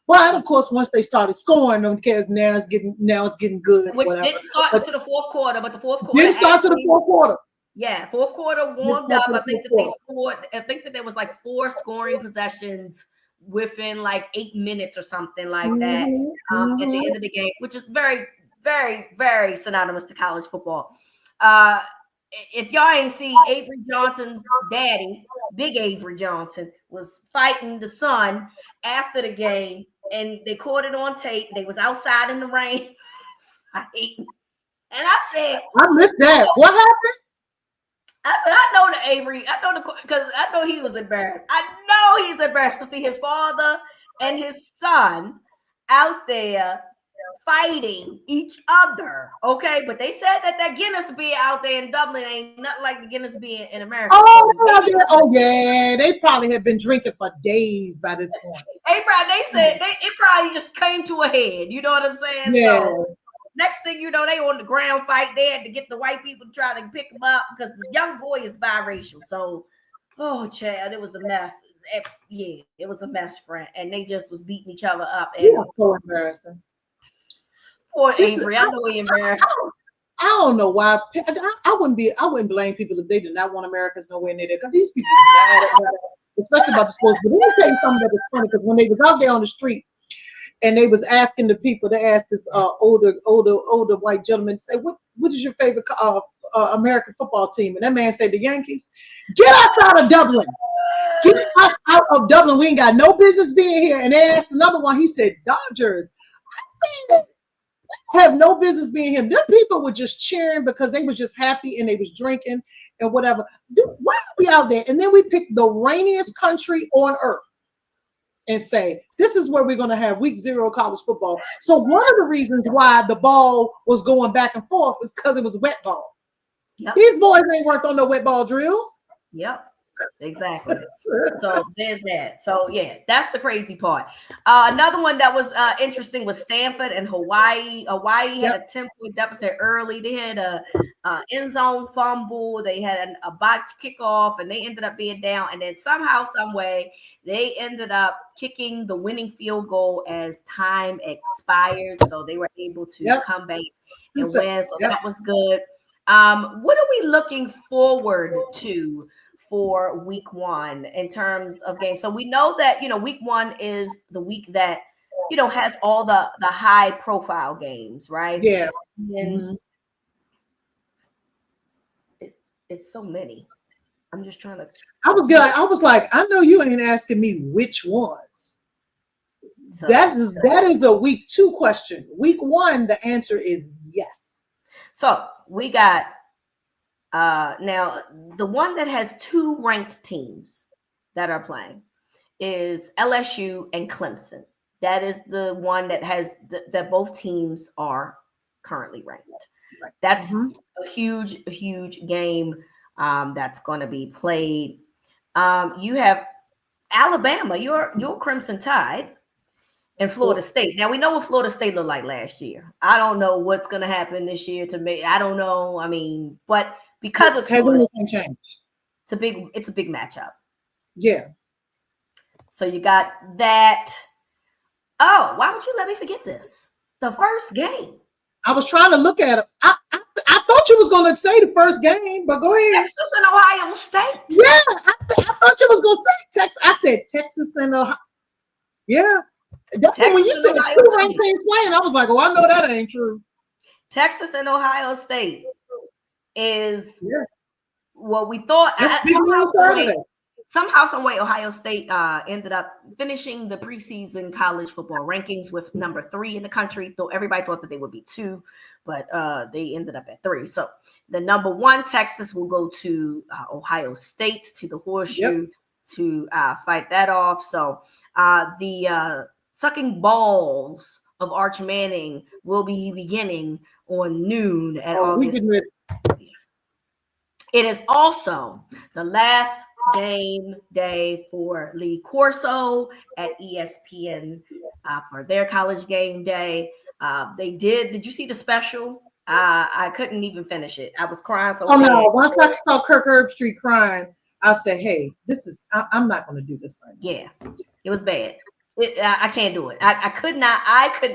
But of course, once they started scoring, because now it's getting good. Which didn't start to the fourth quarter, but the fourth quarter didn't start to the fourth quarter. Yeah, fourth quarter warmed up. I think that they scored. I think that there was like 4 scoring possessions within like 8 minutes or something like that at the end of the game, which is very, very, very synonymous to college football. If y'all ain't see, Avery Johnson's daddy, Big Avery Johnson, was fighting the son after the game, and they caught it on tape. They was outside in the rain fighting. And I said, I missed that. What happened? I said, I know the Avery. I know because I know he was embarrassed. I know he's embarrassed to see his father and his son out there fighting each other. Okay, but they said that Guinness beer out there in Dublin ain't nothing like the Guinness beer in America. Oh yeah, they probably had been drinking for days by this point. They said it probably just came to a head. You know what I'm saying? Yeah. So next thing you know, they on the ground fight there to get the white people to try to pick them up because the young boy is biracial. So, oh, Chad, it was a mess. Yeah, it was a mess, friend. And they just was beating each other up. And yeah, so embarrassing. Poor Avery, I know he embarrassed. I don't know why. I wouldn't blame people if they did not want Americans nowhere near there because these people mad about it, especially about the sports. But let me tell you something that was funny because when they was out there on the street and they was asking the people, they asked this older white gentleman, say, what is your favorite American football team? And that man said the Yankees. Get us out of Dublin. Get us out of Dublin. We ain't got no business being here. And they asked another one. He said Dodgers. Have no business being here. Them people were just cheering because they was just happy and they was drinking and whatever. Why are we out there? And then we pick the rainiest country on earth and say, this is where we're going to have week 0 college football. So one of the reasons why the ball was going back and forth was because it was wet ball. Yep. These boys ain't worked on no wet ball drills. Yep. Exactly. So there's that. So yeah, that's the crazy part. Another one that was interesting was Stanford and Hawaii. Hawaii had a 10-point deficit early. They had a end zone fumble. They had a botched kickoff, and they ended up being down. And then somehow, some way, they ended up kicking the winning field goal as time expired. So they were able to come back and win. So that was good. What are we looking forward to for week 1 in terms of games? So we know that, week 1 is the week that, has all the high profile games, right? Yeah. And it's so many. I'm just trying to. I was like, I know you ain't asking me which ones. So, that is the week 2 question. Week 1, the answer is yes. So we got now the one that has 2 ranked teams that are playing is LSU and Clemson. That is the one that has that both teams are currently ranked. Right. That's a huge game that's going to be played. You have Alabama, your Crimson Tide, and Florida State. Now we know what Florida State looked like last year. I don't know what's going to happen this year to me. I don't know. I mean, but because it's Florida State, it's a big matchup. Yeah. So you got that. Oh, why would you let me forget this? The first game. I was trying to look at it. I thought you was going to say the first game, but go ahead. Texas and Ohio State. Yeah, I thought you was going to say Texas. I said Texas and Ohio. Yeah. That's when you said 2 ranked teams playing. I was like, oh, I know that ain't true. Texas and Ohio State is what we thought. Somehow, some way, Ohio State ended up finishing the preseason college football rankings with number 3 in the country. Though everybody thought that they would be 2, but they ended up at 3. So the number 1 Texas will go to Ohio State, to the Horseshoe, to fight that off. So the sucking balls of Arch Manning will be beginning on noon at August. It is also the last game day for Lee Corso at ESPN for their college game day. Did you see the special? I couldn't even finish it. I was crying so bad. No, once I saw Kirk Herbstreit crying, I said, hey, I'm not going to do this right now. Yeah, it was bad. I can't do it. I could not.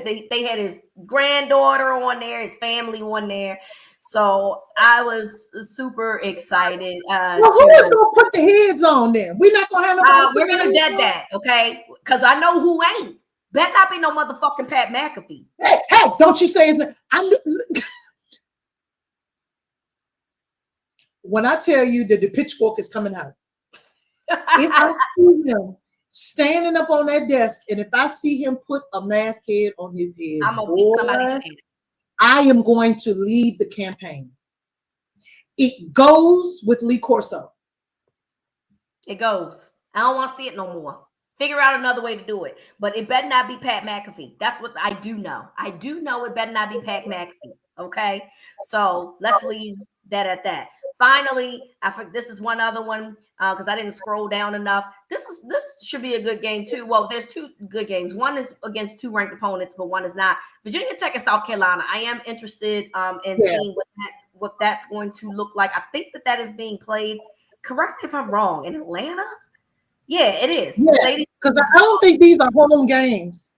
They had his granddaughter on there, his family on there. So I was super excited. Well, who is going to put the heads on them? We're not going to have no. We're going to dead that, okay? Because I know who ain't. Better not be no motherfucking Pat McAfee. Hey, don't you say his name. When I tell you that the pitchfork is coming out, if I see him standing up on that desk, and if I see him put a mask head on his head, I'm going to beat somebody's head. I am going to lead the campaign. It goes with Lee Corso. It goes. I don't want to see it no more. Figure out another way to do it. But it better not be Pat McAfee. That's what I do know. I do know it better not be Pat McAfee. Okay? So let's leave that at that. Finally, this is one other one because I didn't scroll down enough. This should be a good game too. Well, there's two good games. One is against two ranked opponents, but one is not. Virginia Tech and South Carolina. I am interested in seeing what that's going to look like. I think that is being played. Correct me if I'm wrong. In Atlanta? Yeah, it is. Yeah, because I don't think these are home games.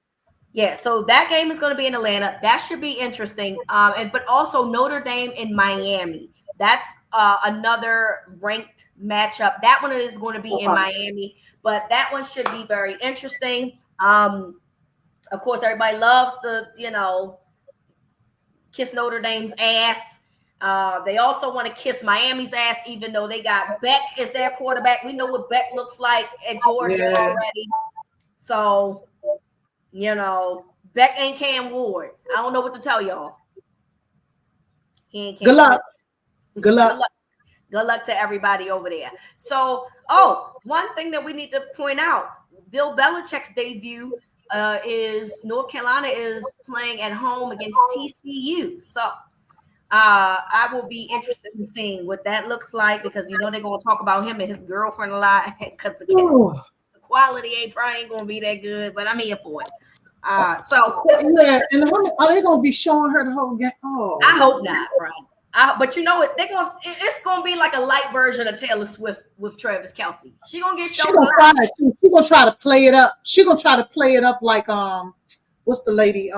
Yeah, so that game is going to be in Atlanta. That should be interesting. But also Notre Dame in Miami. That's another ranked matchup. That one is going to be in Miami, but that one should be very interesting. Of course, everybody loves to, kiss Notre Dame's ass. They also want to kiss Miami's ass, even though they got Beck as their quarterback. We know what Beck looks like at Georgia already. So, Beck ain't Cam Ward. I don't know what to tell y'all. He ain't Cam Good luck. Ward. Good luck. Good luck to everybody over there. So, one thing that we need to point out, Bill Belichick's debut is North Carolina is playing at home against TCU. So, I will be interested in seeing what that looks like because they're going to talk about him and his girlfriend a lot because the quality probably ain't going to be that good, but I'm here for it. And are they going to be showing her the whole game? Oh, I hope not, bro. But it's gonna be like a light version of Taylor Swift with Travis Kelce. She gonna get shown. She gonna try to play it up. She gonna try to play it up like what's the lady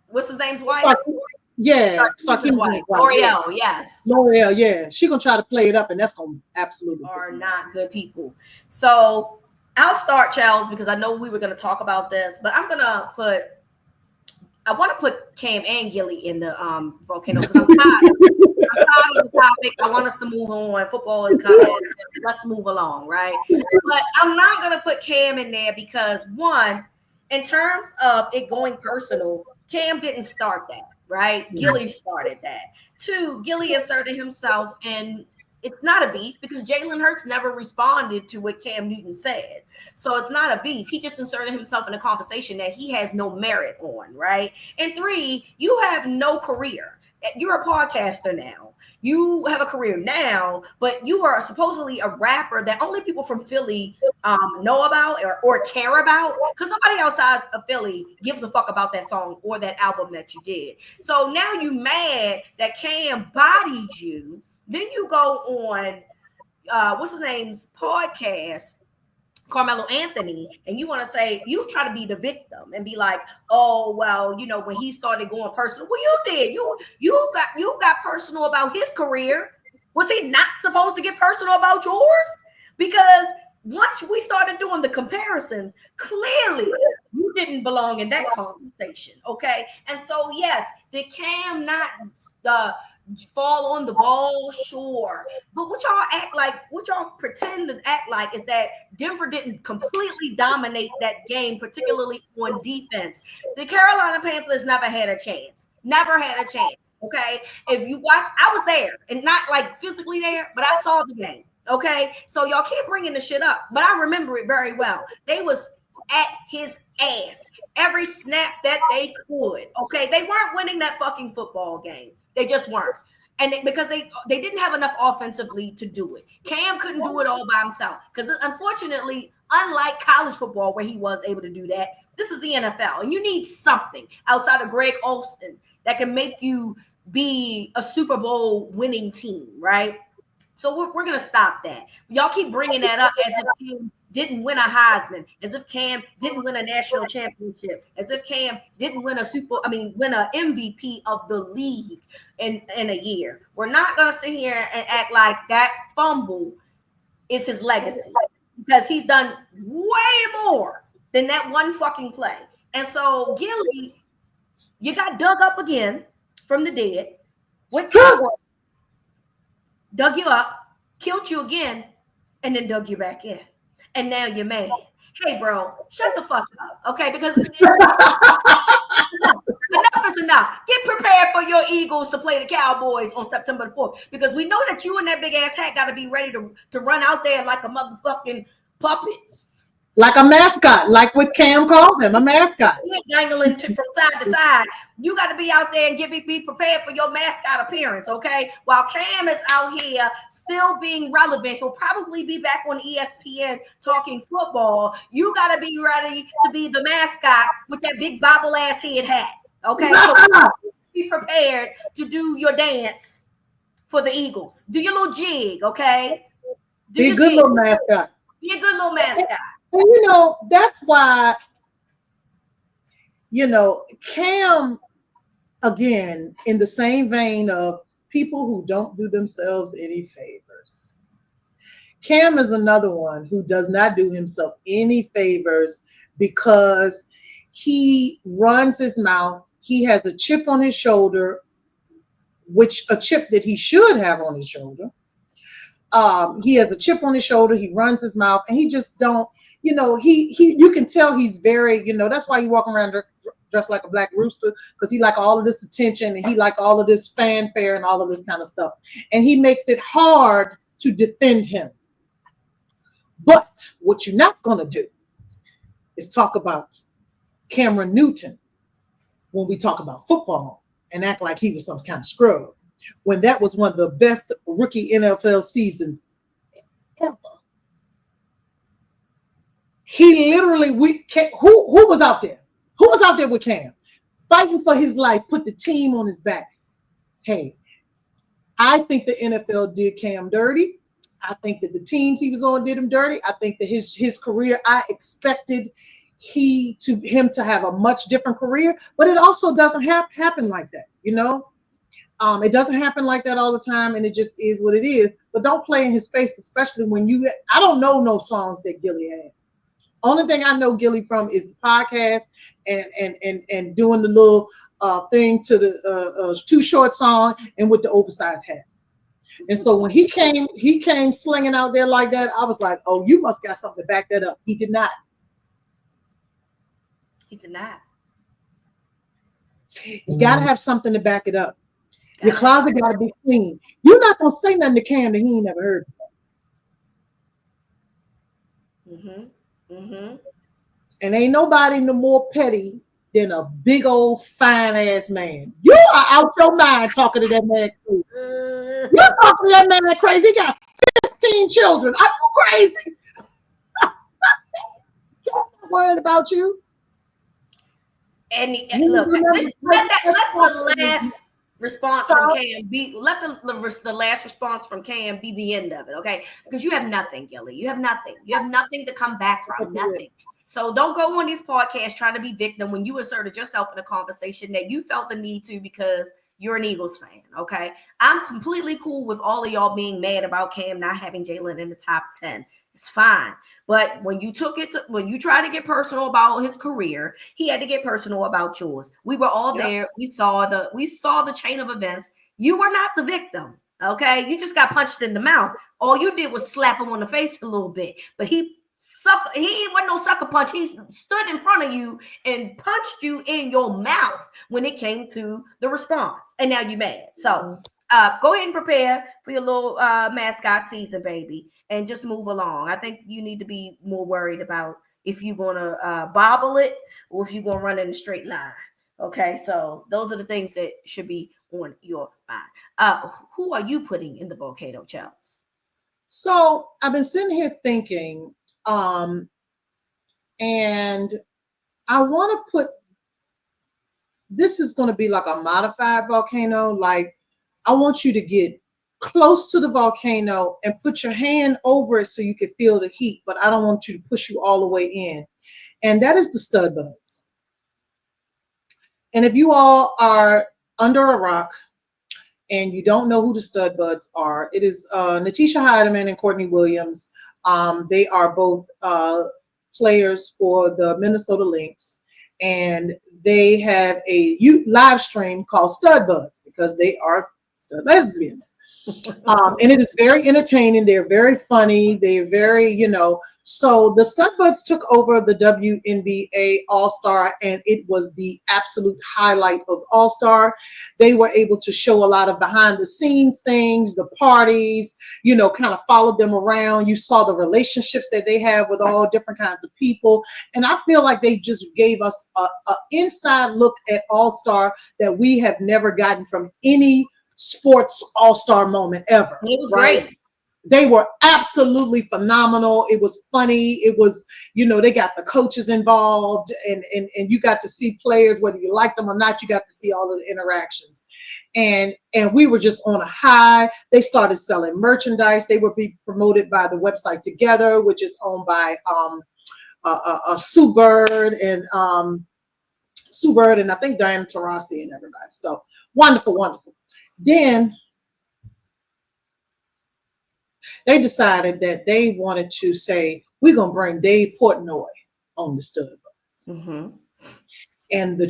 what's his name's wife? L'Oreal, yes. L'Oreal, yeah. She gonna try to play it up, and that's gonna absolutely are not good people. So I'll start, Chels, because I know we were gonna talk about this, but I want to put Cam and Gilly in the volcano because I'm tired of the topic. I want us to move on. Football is coming. Let's move along, right? But I'm not going to put Cam in there because, one, in terms of it going personal, Cam didn't start that, right? Gilly started that. Two, Gilly asserted himself, and it's not a beef because Jalen Hurts never responded to what Cam Newton said. So it's not a beef. He just inserted himself in a conversation that he has no merit on, right? And three, you have no career. You're a podcaster now. You have a career now, but you are supposedly a rapper that only people from Philly know about or care about because nobody outside of Philly gives a fuck about that song or that album that you did. So now you mad that Cam bodied you. Then you go on, what's his name's podcast, Carmelo Anthony, and you want to say, you try to be the victim and be like, oh, well, when he started going personal, well, you did. You got personal about his career. Was he not supposed to get personal about yours? Because once we started doing the comparisons, clearly you didn't belong in that conversation, okay? And so, yes, did Cam not fall on the ball? Sure. But what y'all pretend to act like is that Denver didn't completely dominate that game, particularly on defense. The Carolina Panthers never had a chance. Never had a chance, okay? If you watch, I was there, and not like physically there, but I saw the game, okay? So y'all keep bringing the shit up, but I remember it very well. They was at his ass every snap that they could, okay? They weren't winning that fucking football game. They just weren't. And because they didn't have enough offensively to do it. Cam couldn't do it all by himself. Because unfortunately, unlike college football where he was able to do that, this is the NFL. And you need something outside of Greg Olsen that can make you be a Super Bowl winning team, right? So we're going to stop that. Y'all keep bringing that up as if Cam didn't win a Heisman, as if Cam didn't win a national championship, as if Cam didn't win a MVP of the league in a year. We're not going to sit here and act like that fumble is his legacy because he's done way more than that one fucking play. And so, Gilly, you got dug up again from the dead. What dug you up, killed you again, and then dug you back in. And now you're mad. Hey, bro, shut the fuck up, okay? Because enough is enough. Get prepared for your Eagles to play the Cowboys on September the 4th, because we know that you and that big ass hat got to be ready to run out there like a motherfucking puppet. Like a mascot, like what Cam called him, a mascot. Dangling from side to side. You got to be out there and be prepared for your mascot appearance, okay? While Cam is out here still being relevant, he'll probably be back on ESPN talking football. You got to be ready to be the mascot with that big bobble ass head hat, okay? So be prepared to do your dance for the Eagles. Do your little jig, okay? Be a good little mascot. Be a good little mascot. And that's why, Cam, again, in the same vein of people who don't do themselves any favors. Cam is another one who does not do himself any favors because he runs his mouth. He has a chip on his shoulder, a chip that he should have on his shoulder. He has a chip on his shoulder. He runs his mouth, and he just don't. You can tell he's very. That's why he walk around dressed like a black rooster, because he like all of this attention and he like all of this fanfare and all of this kind of stuff, and he makes it hard to defend him. But what you're not gonna do is talk about Cameron Newton when we talk about football and act like he was some kind of scrub, when that was one of the best rookie NFL seasons ever. He literally, who was out there? Who was out there with Cam? Fighting for his life, put the team on his back. Hey, I think the NFL did Cam dirty. I think that the teams he was on did him dirty. I think that his career, I expected him to have a much different career, but it also doesn't happen like that, It doesn't happen like that all the time, and it just is what it is. But don't play in his face, especially when I don't know no songs that Gilly had. Only thing I know Gilly from is the podcast and doing the little thing to the Too Short song and with the oversized hat. And so when he came slinging out there like that, I was like, oh, you must got something to back that up. He did not. He did not. You got to have something to back it up. Your closet got to be clean. You're not going to say nothing to Cam that he ain't never heard before. Mm-hmm. Mm-hmm. And ain't nobody no more petty than a big old fine ass man. You are out your mind talking to that man crazy. You're talking to that man crazy. He got 15 children. Are you crazy? I'm not worried about you. And look, let the last response from Cam be. Let the last response from Cam be the end of it, okay? Because you have nothing, Gilly. You have nothing. You have nothing to come back from. Nothing. So don't go on these podcasts trying to be victim when you asserted yourself in a conversation that you felt the need to because you're an Eagles fan, okay? I'm completely cool with all of y'all being mad about Cam not having Jalen in the top 10. It's fine. But when you when you try to get personal about his career, he had to get personal about yours. We were all there. We saw the chain of events. You were not the victim. Okay. You just got punched in the mouth. All you did was slap him on the face a little bit. But he wasn't no sucker punch. He stood in front of you and punched you in your mouth when it came to the response. And now you're mad. So go ahead and prepare for your little mascot season, baby, and just move along. I think you need to be more worried about if you're going to bobble it or if you're going to run in a straight line. Okay, so those are the things that should be on your mind. Who are you putting in the volcano, Chels? So I've been sitting here thinking, and I want to put, this is going to be like a modified volcano. Like, I want you to get close to the volcano and put your hand over it so you can feel the heat, but I don't want you to push you all the way in. And that is the stud buds. And if you all are under a rock and you don't know who the stud buds are, it is Natisha Heideman and Courtney Williams. They are both players for the Minnesota Lynx, and they have a live stream called Stud Buds because they are stud lesbians. And it is very entertaining. They're very funny. They're very, so the Studbuds took over the WNBA All-Star, and it was the absolute highlight of All-Star. They were able to show a lot of behind the scenes things, the parties, kind of followed them around. You saw the relationships that they have with all different kinds of people. And I feel like they just gave us a inside look at All-Star that we have never gotten from any sports all-star moment ever. It was right? Great. They were absolutely phenomenal. It was funny. It was, they got the coaches involved, and you got to see players, whether you like them or not, you got to see all of the interactions. And we were just on a high. They started selling merchandise. They were being promoted by the website Together, which is owned by Sue Bird and I think Diana Taurasi and everybody. So wonderful, wonderful. Then they decided that they wanted to say, we're going to bring Dave Portnoy on the Studbuds. Mm-hmm. And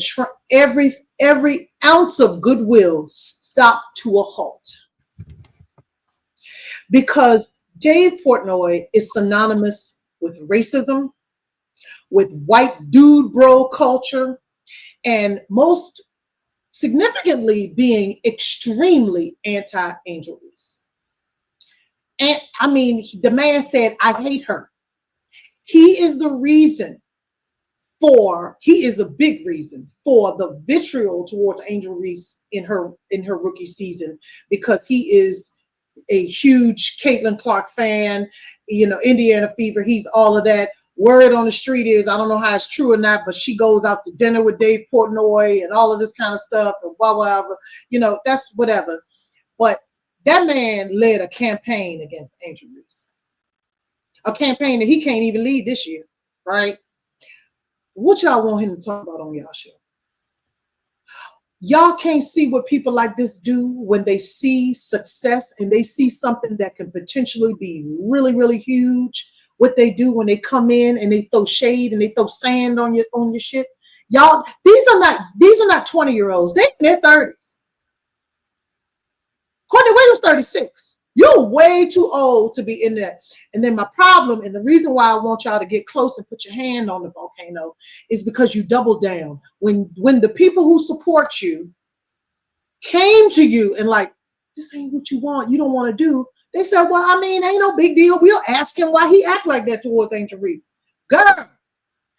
every ounce of goodwill stopped to a halt. Because Dave Portnoy is synonymous with racism, with white dude bro culture, and most significantly being extremely anti-Angel Reese. And I mean, the man said, I hate her. He is a big reason for the vitriol towards Angel Reese in her rookie season, because he is a huge Caitlin Clark fan, Indiana Fever. He's all of that. Word on the street is, I don't know how it's true or not, but she goes out to dinner with Dave Portnoy and all of this kind of stuff and blah, blah, blah. That's whatever. But that man led a campaign against Angel Reese, a campaign that he can't even lead this year, right? What y'all want him to talk about on y'all show? Y'all can't see what people like this do when they see success and they see something that can potentially be really, really huge. What they do when they come in and they throw shade and they throw sand on your shit. Y'all, these are not 20-year-olds. They're in their 30s. Courtney Williams 36. You're way too old to be in there. And then my problem, and the reason why I want y'all to get close and put your hand on the volcano, is because you double down. When the people who support you came to you and like, this ain't what you want, you don't want to do, they said, well, I mean, ain't no big deal. We'll ask him why he act like that towards Angel Reese. Girl,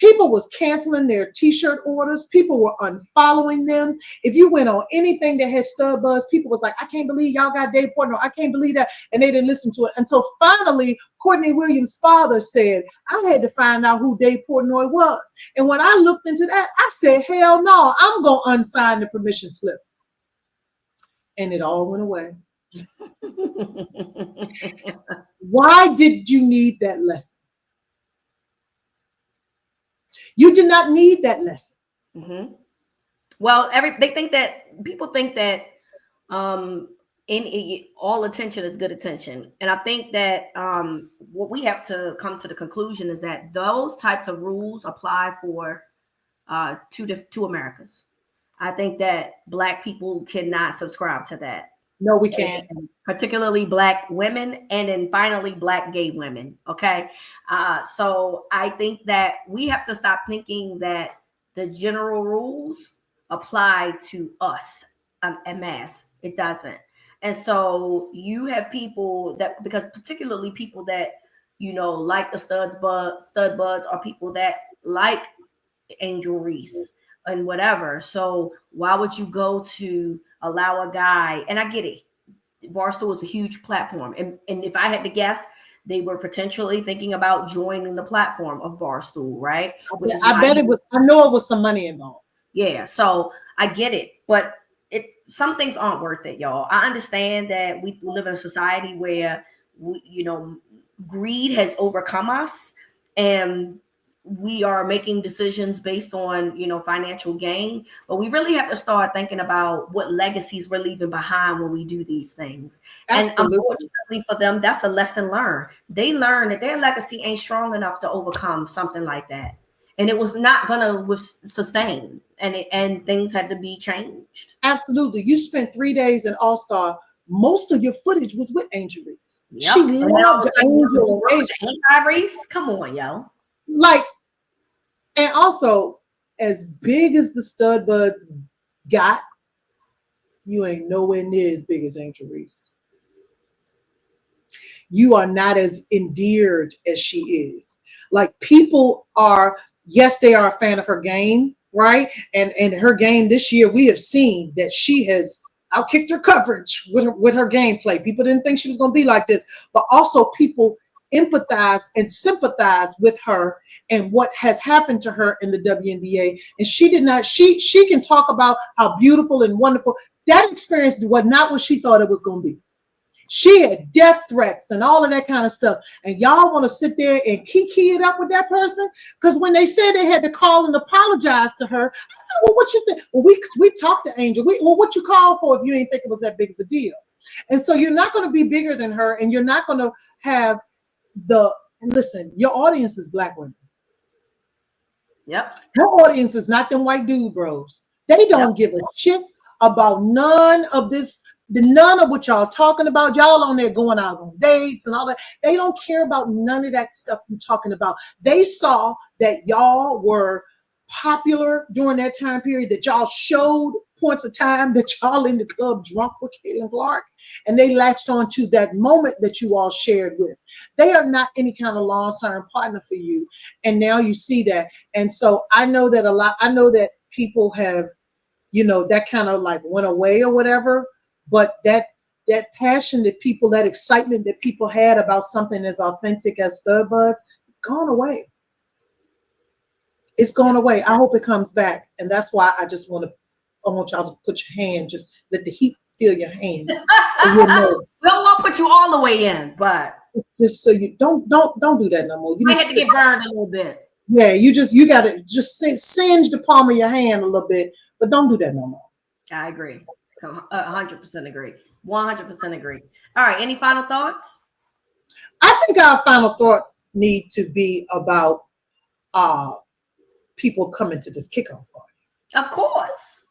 people was canceling their t-shirt orders. People were unfollowing them. If you went on anything that had Studbuds, people was like, I can't believe y'all got Dave Portnoy. I can't believe that. And they didn't listen to it until finally Courtney Williams' father said, I had to find out who Dave Portnoy was. And when I looked into that, I said, hell no, I'm going to unsign the permission slip. And it all went away. Why did you need that lesson? You did not need that lesson. Mm-hmm. Well, people think that all attention is good attention, and I think that what we have to come to the conclusion is that those types of rules apply for two Americas. I think that Black people cannot subscribe to that. No, we can't. And particularly Black women, and then finally Black gay women. Okay. So I think that we have to stop thinking that the general rules apply to us en masse. It doesn't. And so you have people that, because particularly people that, like the Studbuds are people that like Angel Reese and whatever. So why would you go to allow a guy? And I get it. Barstool is a huge platform. And if I had to guess, they were potentially thinking about joining the platform of Barstool, right? I know it was some money involved. Yeah. So I get it. But some things aren't worth it, y'all. I understand that we live in a society where, greed has overcome us, and we are making decisions based on, financial gain, but we really have to start thinking about what legacies we're leaving behind when we do these things. Absolutely. And unfortunately for them, that's a lesson learned. They learned that their legacy ain't strong enough to overcome something like that. And it was not going to sustain, and things had to be changed. Absolutely. You spent 3 days in All-Star most of your footage was with Angel Reese. Yep. She loved Angel. Reese. Come on, yo. Like, and also, as big as the stud buds got, you ain't nowhere near as big as Angel Reese. You are not as endeared as she is. Like, people are, yes, they are a fan of her game, right? And her game this year, we have seen that she has outkicked her coverage with her gameplay. People didn't think she was going to be like this, but also people empathize and sympathize with her and what has happened to her in the WNBA. And she did not, she can talk about how beautiful and wonderful that experience was, not what she thought it was going to be. She had death threats and all of that kind of stuff. And y'all want to sit there and kiki it up with that person? Because when they said they had to call and apologize to her, I said, well, what you think? Well, we talked to Angel. Well, what you call for if you ain't think it was that big of a deal? And so you're not going to be bigger than her, and you're not going to have listen, your audience is Black women. Yep. Her audience is not them white dude bros. They don't give a shit about none of this. None of what y'all talking about. Y'all on there going out on dates and all that. They don't care about none of that stuff you're talking about. They saw that y'all were popular during that time period, that y'all showed points of time that y'all in the club drunk with Caitlin Clark, and they latched on to that moment that you all shared with. They are not any kind of long-term partner for you. And now you see that. And so I know that people have, that kind of like went away or whatever. But that passion that people, that excitement that people had about something as authentic as Stud Buds, it's gone away. It's gone away. I hope it comes back. And that's why I want y'all to put your hand, just let the heat feel your hand. We don't want to put you all the way in, but just so you don't do that no more. You might have to get burned a little bit. Yeah, you gotta just singe the palm of your hand a little bit, but don't do that no more. I agree. 100% agree. 100% agree. All right. Any final thoughts? I think our final thoughts need to be about people coming to this kickoff party. Of course.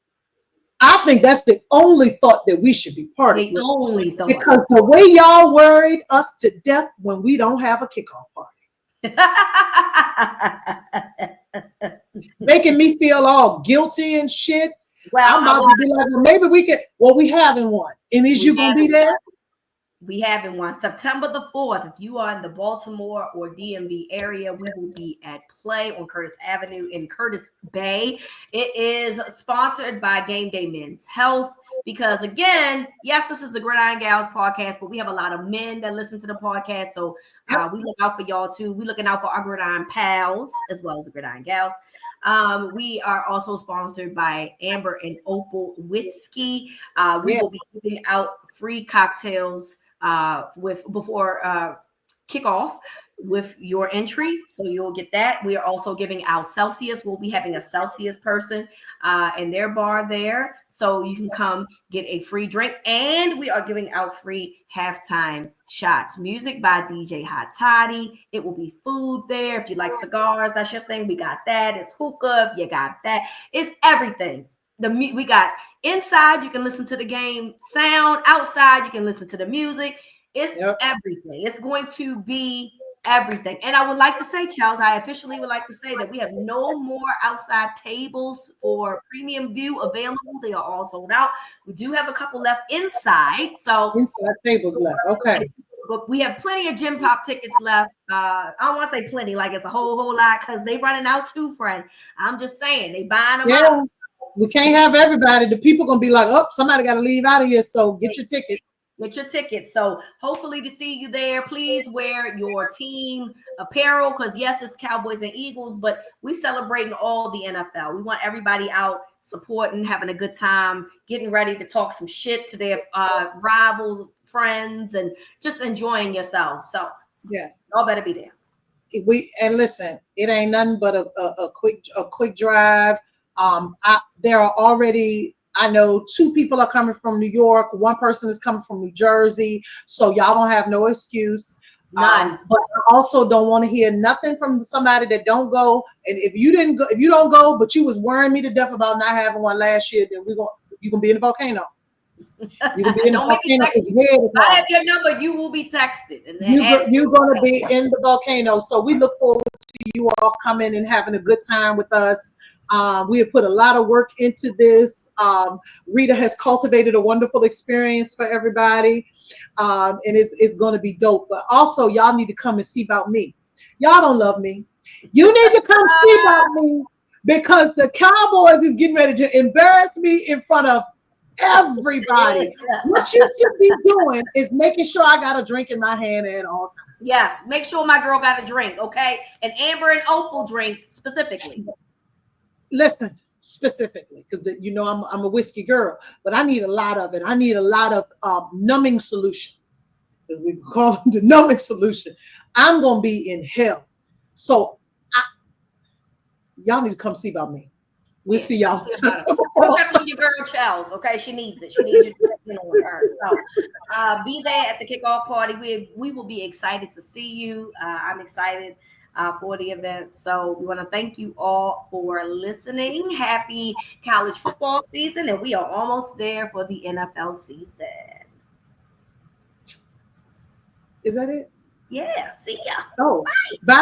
I think that's the only thought that we should be part of. The only thought. Because the way y'all worried us to death when we don't have a kickoff party. Making me feel all guilty and shit. Well, I'm about to be like, well, maybe we can. Well, we having one. And is you gonna be there? We having one September the 4th. If you are in the Baltimore or DMV area, we will be at Play on Curtis Avenue in Curtis Bay. It is sponsored by Game Day Men's Health. Because again, yes, this is the Gridiron Gals podcast, but we have a lot of men that listen to the podcast. So we look out for y'all too. We're looking out for our Gridiron pals as well as the Gridiron Gals. We are also sponsored by Amber and Opal Whiskey. We will be giving out free cocktails before kickoff with your entry. So you'll get that. We are also giving out Celsius. We'll be having a Celsius person in their bar there. So you can come get a free drink. And we are giving out free halftime shots. Music by DJ Hot Toddy. It will be food there. If you like cigars, that's your thing. We got that. It's hookah. You got that. It's everything. We got inside, you can listen to the game sound. Outside, you can listen to the music. It's everything. It's going to be everything. And I would like to say, Chels, I officially would like to say that we have no more outside tables for premium view available. They are all sold out. We do have a couple left inside. So inside tables left. Okay. But we have plenty of gym pop tickets left. I don't want to say plenty, like it's a whole lot, because they running out too, friend. I'm just saying they buying them out. We can't have everybody. The people gonna be like, oh, somebody got to leave out of here. So get your ticket. Get your ticket. So hopefully to see you there. Please wear your team apparel, because yes, it's Cowboys and Eagles, but we celebrating all the NFL. We want everybody out supporting, having a good time, getting ready to talk some shit to their rivals, friends, and just enjoying yourself. So yes, y'all better be there. And listen, it ain't nothing but a quick drive. There are already, I know 2 people are coming from New York. 1 person is coming from New Jersey. So y'all don't have no excuse. None. But I also don't want to hear nothing from somebody that don't go. And if you don't go, but you was worrying me to death about not having one last year, then you're gonna be in the volcano. You can be in the Don't make me volcano text because you. your head is If I on. have your number, you will be texted and then You're going to be in the volcano. So we look forward to you all coming and having a good time with us. We have put a lot of work into this. Reeta has cultivated a wonderful experience for everybody. And it's going to be dope. But also, y'all need to come and see about me. Y'all don't love me. You need to come see about me because the Cowboys is getting ready to embarrass me in front of everybody. What you should be doing is making sure I got a drink in my hand at all times. Yes, make sure my girl got a drink, okay? An Amber and Opal drink specifically. Listen, specifically, because I'm a whiskey girl, but I need a lot of it. I need a lot of numbing solution. We call them the numbing solution. I'm gonna be in hell. So y'all need to come see about me. We'll see y'all. Go check on your girl Chels, okay? She needs it. She needs you to check in on her. So be there at the kickoff party. We will be excited to see you. I'm excited for the event. So we want to thank you all for listening. Happy college football season, and we are almost there for the NFL season. Is that it? Yeah. See ya. Oh, bye.